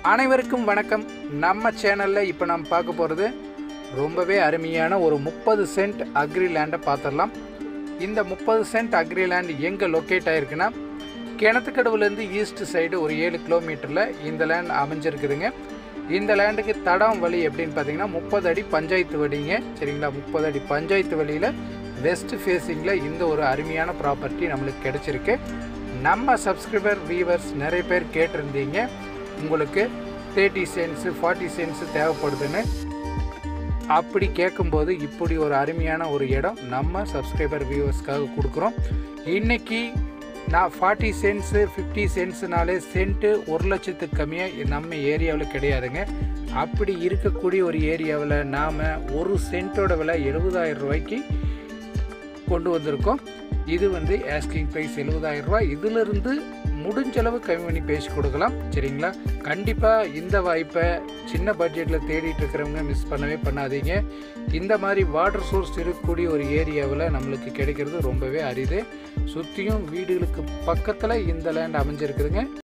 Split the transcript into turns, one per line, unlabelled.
அனைவருக்கும் வணக்கம். நம்ம சேனலில் இப்போ நம்ம பார்க்க போகிறது ரொம்பவே அருமையான ஒரு 30 சென்ட் அக்ரி லேண்டை பார்த்துடலாம். இந்த 30 சென்ட் அக்ரி லேண்ட் எங்கே லொக்கேட் ஆகிருக்குன்னா, கிணத்துக்கடவுலேருந்து ஈஸ்ட் சைடு ஒரு 7 கிலோமீட்டரில் இந்த லேண்ட் அமைஞ்சிருக்குதுங்க. இந்த லேண்டுக்கு தடம் வழி எப்படின்னு பார்த்தீங்கன்னா 30 அடி பஞ்சாயத்து வழிங்க. சரிங்களா, 30 அடி பஞ்சாயத்து வழியில் வெஸ்ட் ஃபேஸிங்கில் இந்த ஒரு அருமையான ப்ராப்பர்ட்டி நம்மளுக்கு கிடச்சிருக்கு. நம்ம சப்ஸ்கிரைபர் வியூவர்ஸ் நிறைய பேர் கேட்டிருந்தீங்க, உங்களுக்கு 30 சென்ட்ஸு 40 சென்ட்ஸு தேவைப்படுதுன்னு. அப்படி கேட்கும்போது இப்படி ஒரு அருமையான ஒரு இடம் நம்ம சப்ஸ்கிரைபர் வியூவர்ஸ்க்காக கொடுக்குறோம். இன்றைக்கி நான் 40 சென்ட்ஸு 50 சென்ட்ஸுனாலே சென்ட்டு 1 லட்சத்துக்கு கம்மியாக நம்ம ஏரியாவில் கிடையாதுங்க. அப்படி இருக்கக்கூடிய ஒரு ஏரியாவில் நாம் ஒரு சென்ட்டோட விலை 70,000 ரூபாய்க்கு கொண்டு வந்திருக்கோம். இது ஆஸ்கிங் ப்ரைஸ் 70,000 ரூபாய். இதிலிருந்து முடிஞ்சளவு கம்மி பண்ணி பேசி கொடுக்கலாம். சரிங்களா, கண்டிப்பாக இந்த வாய்ப்பை சின்ன பட்ஜெட்டில் தேடிட்டு இருக்கிறவங்க மிஸ் பண்ணவே பண்ணாதீங்க. இந்த மாதிரி வாட்டர் சோர்ஸ் இருக்கக்கூடிய ஒரு ஏரியாவில் நம்மளுக்கு கிடைக்கிறது ரொம்பவே அரிது. சுற்றியும் வீடுகளுக்கு பக்கத்தில் இந்த லேண்ட் அமைஞ்சிருக்குதுங்க.